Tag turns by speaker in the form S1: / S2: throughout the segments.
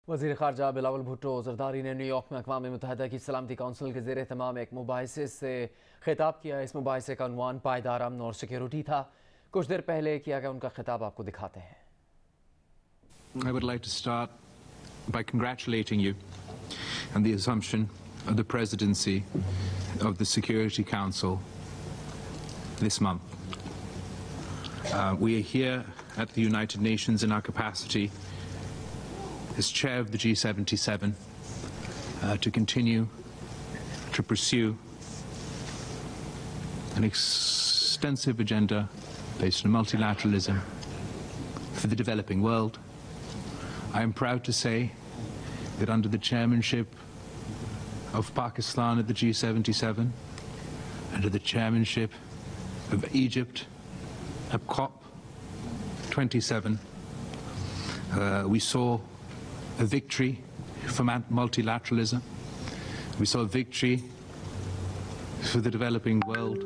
S1: वज़ीर ख़ारजा बिलावल भुट्टो ज़रदारी ने न्यूयॉर्क में अक़वाम मुत्तहिदा की सलामती कौंसिल के ज़ेर तमाम एक मुबाहिसे से खिताब किया। इस मुबाहिसे का उन्वान पायदार अमन और सिक्योरिटी था। कुछ देर पहले किया गया उनका खिताब आपको दिखाते हैं।
S2: I would like to start by congratulating you on the assumption of the presidency of the Security Council this month. We are here at the United Nations in our capacity as chair of the G77 to continue to pursue an extensive agenda based on multilateralism for the developing world. I am proud to say that under the chairmanship of Pakistan at the G77, under the chairmanship of Egypt at COP27, we saw a victory for multilateralism. We saw a victory for the developing world.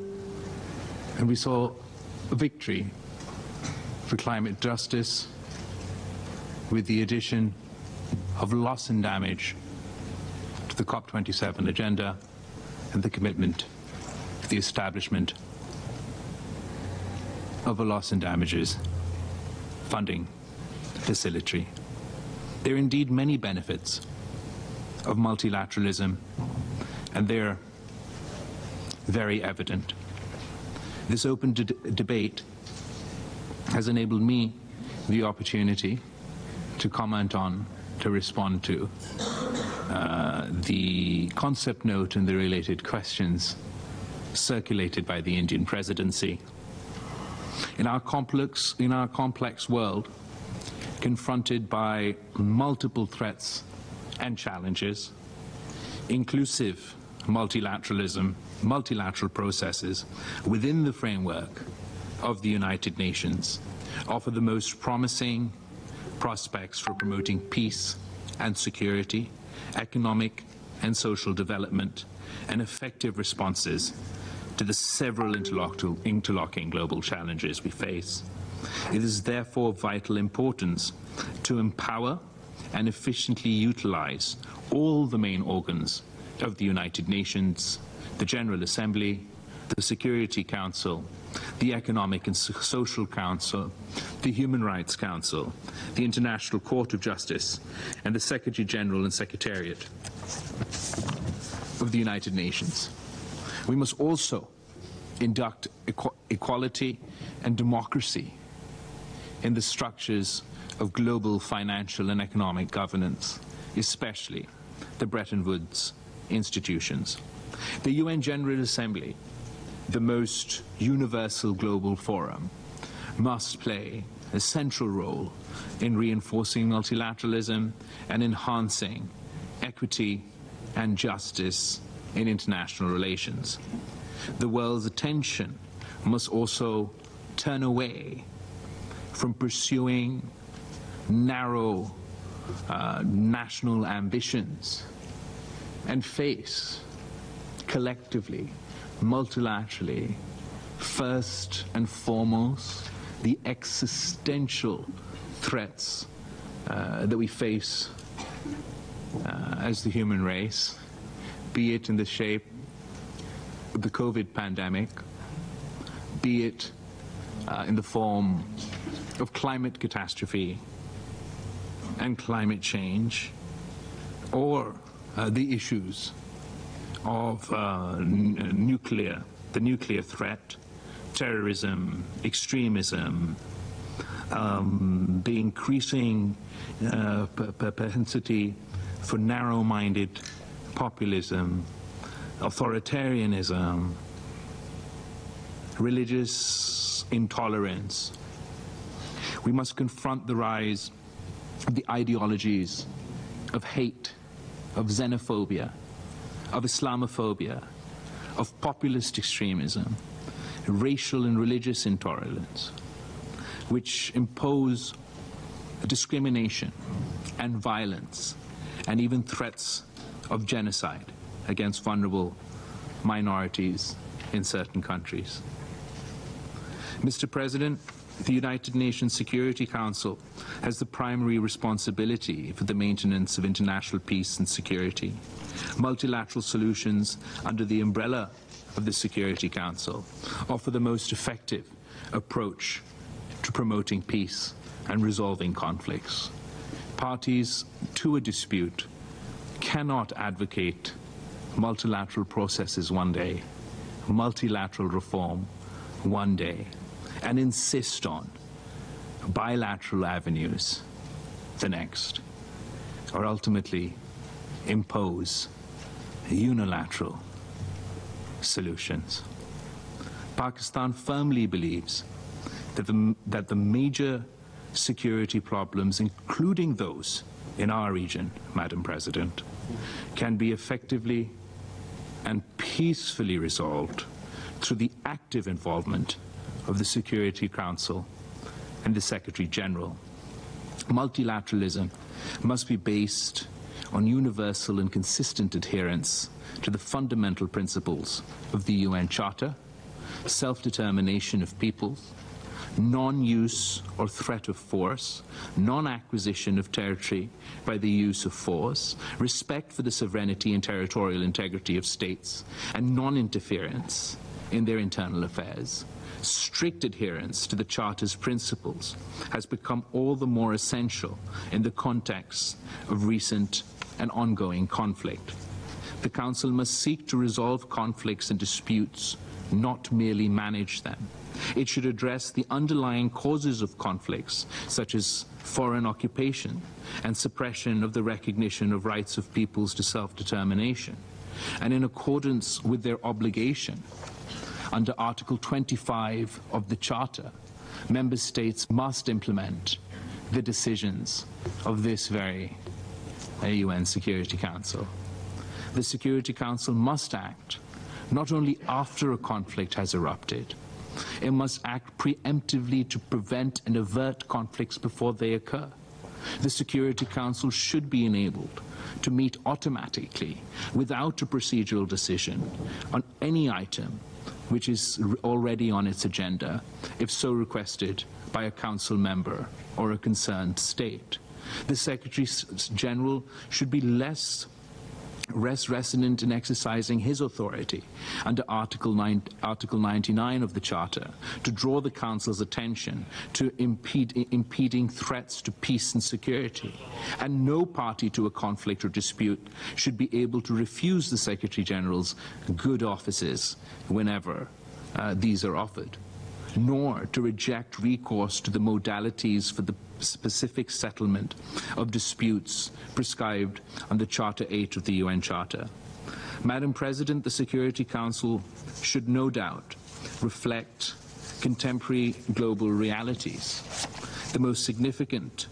S2: And we saw a victory for climate justice with the addition of loss and damage to the COP27 agenda and the commitment to the establishment of a loss and damages funding facility. There are indeed many benefits of multilateralism, and they're very evident. This open debate has enabled me the opportunity to comment on, to respond to the concept note and the related questions circulated by the Indian presidency. In our complex world, confronted by multiple threats and challenges, inclusive multilateralism, multilateral processes within the framework of the United Nations offer the most promising prospects for promoting peace and security, economic and social development, and effective responses to the several interlocking global challenges we face. It is therefore of vital importance to empower and efficiently utilize all the main organs of the United Nations, the General Assembly, the Security Council, the Economic and Social Council, the Human Rights Council, the International Court of Justice, and the Secretary General and Secretariat of the United Nations. We must also induct equality and democracy in the structures of global financial and economic governance, especially the Bretton Woods institutions. The UN General Assembly, the most universal global forum, must play a central role in reinforcing multilateralism and enhancing equity and justice in international relations. The world's attention must also turn away from pursuing narrow national ambitions and face collectively, multilaterally, first and foremost, the existential threats that we face as the human race, be it in the shape of the COVID pandemic, be it in the form of climate catastrophe and climate change, or the issues of the nuclear threat, terrorism, extremism, the increasing propensity for narrow-minded populism, authoritarianism, religious intolerance. We must confront the rise of the ideologies of hate, of xenophobia, of Islamophobia, of populist extremism, racial and religious intolerance, which impose discrimination and violence and even threats of genocide against vulnerable minorities in certain countries. Mr. President, The United Nations Security Council has the primary responsibility for the maintenance of international peace and security. Multilateral solutions under the umbrella of the Security Council offer the most effective approach to promoting peace and resolving conflicts. Parties to a dispute cannot advocate multilateral processes one day, multilateral reform one day, and insist on bilateral avenues the next, or ultimately impose unilateral solutions. Pakistan firmly believes that the major security problems, including those in our region, Madam President, can be effectively and peacefully resolved through the active involvement of the Security Council and the Secretary General. Multilateralism must be based on universal and consistent adherence to the fundamental principles of the UN Charter, self-determination of peoples, non-use or threat of force, non-acquisition of territory by the use of force, respect for the sovereignty and territorial integrity of states, and non-interference in their internal affairs. Strict adherence to the Charter's principles has become all the more essential in the context of recent and ongoing conflict. The Council must seek to resolve conflicts and disputes, not merely manage them. It should address the underlying causes of conflicts, such as foreign occupation and suppression of the recognition of rights of peoples to self-determination. And in accordance with their obligation, under Article 25 of the Charter, member states must implement the decisions of this very UN Security Council. The Security Council must act not only after a conflict has erupted, it must act preemptively to prevent and avert conflicts before they occur. The Security Council should be enabled to meet automatically, without a procedural decision, on any item which is already on its agenda, if so requested by a Council member or a concerned state. The Secretary General should be less resonant in exercising his authority under Article 99 of the Charter to draw the Council's attention to impeding threats to peace and security. And no party to a conflict or dispute should be able to refuse the Secretary General's good offices whenever these are offered, nor to reject recourse to the modalities for the specific settlement of disputes prescribed under Charter 8 of the UN Charter. Madam President, the Security Council should no doubt reflect contemporary global realities. The most significant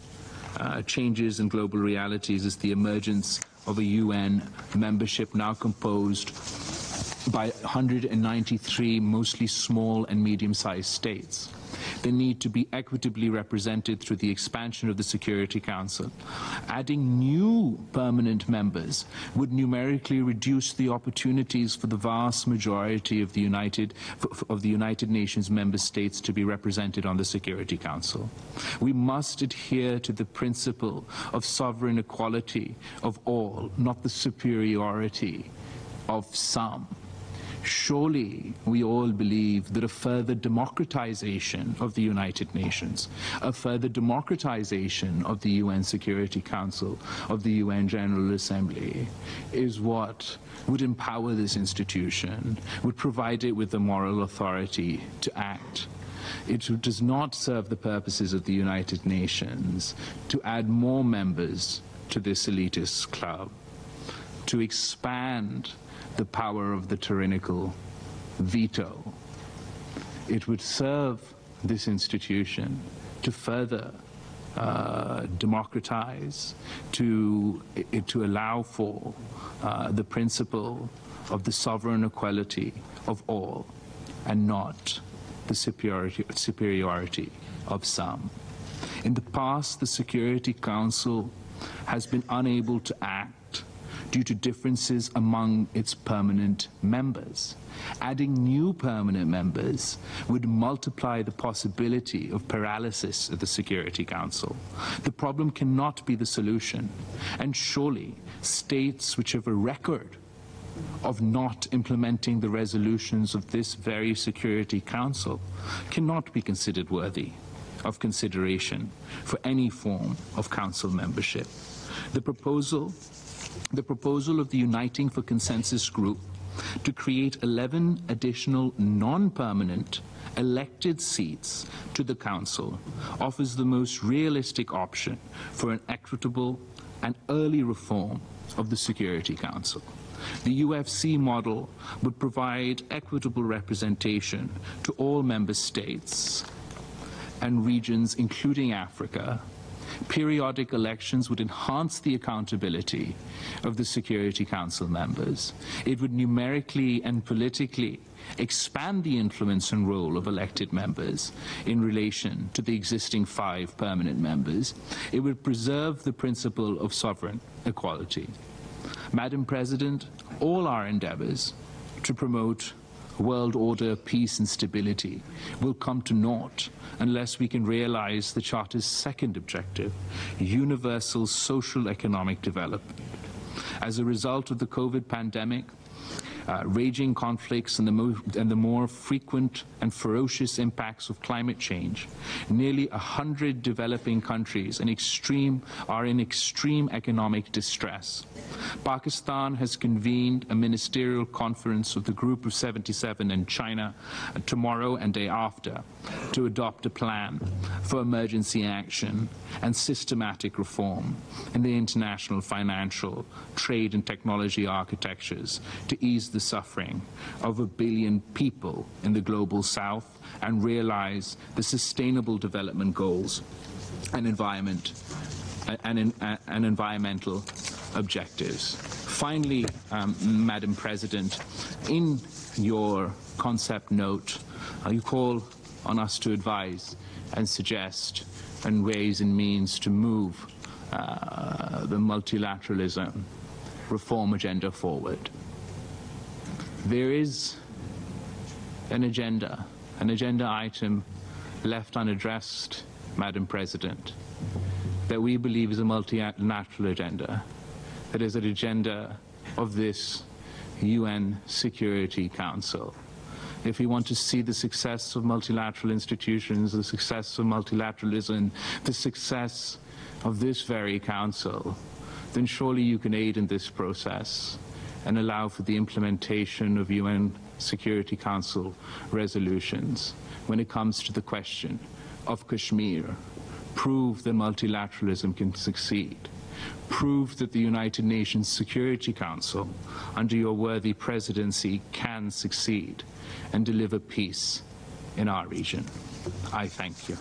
S2: changes in global realities is the emergence of a UN membership now composed by 193 mostly small and medium-sized states. They need to be equitably represented through the expansion of the Security Council. Adding new permanent members would numerically reduce the opportunities for the vast majority of the United Nations member states to be represented on the Security Council. We must adhere to the principle of sovereign equality of all, not the superiority of some. Surely we all believe that a further democratization of the United Nations, a further democratization of the UN Security Council, of the UN General Assembly, is what would empower this institution, would provide it with the moral authority to act. It does not serve the purposes of the United Nations to add more members to this elitist club, to expand the power of the tyrannical veto. It would serve this institution to further democratize, to allow for the principle of the sovereign equality of all and not the superiority of some. In the past, the Security Council has been unable to act due to differences among its permanent members. Adding new permanent members would multiply the possibility of paralysis at the Security Council. The problem cannot be the solution, and surely states which have a record of not implementing the resolutions of this very Security Council cannot be considered worthy of consideration for any form of Council membership. The proposal of the Uniting for Consensus group to create 11 additional non-permanent elected seats to the Council offers the most realistic option for an equitable and early reform of the Security Council. The UFC model would provide equitable representation to all member states and regions, including Africa. Periodic elections would enhance the accountability of the Security Council members. It would numerically and politically expand the influence and role of elected members in relation to the existing 5 permanent members. It would preserve the principle of sovereign equality. Madam President, all our endeavors to promote world order, peace and stability will come to naught unless we can realize the Charter's second objective, universal social economic development. As a result of the COVID pandemic, raging conflicts and the more frequent and ferocious impacts of climate change, nearly 100 developing countries are in extreme economic distress. Pakistan has convened a ministerial conference of the Group of 77 in China tomorrow and day after to adopt a plan for emergency action and systematic reform in the international financial, trade and technology architectures to ease the suffering of 1 billion people in the global south and realize the sustainable development goals and environmental objectives. Finally, Madam President, in your concept note, you call on us to advise and suggest and ways and means to move the multilateralism reform agenda forward. There is an agenda item left unaddressed, Madam President, that we believe is a multilateral agenda. That is an agenda of this UN Security Council. If we want to see the success of multilateral institutions, the success of multilateralism, the success of this very council, then surely you can aid in this process and allow for the implementation of UN Security Council resolutions when it comes to the question of Kashmir. Prove that multilateralism can succeed. Prove that the United Nations Security Council, under your worthy presidency, can succeed and deliver peace in our region. I thank you.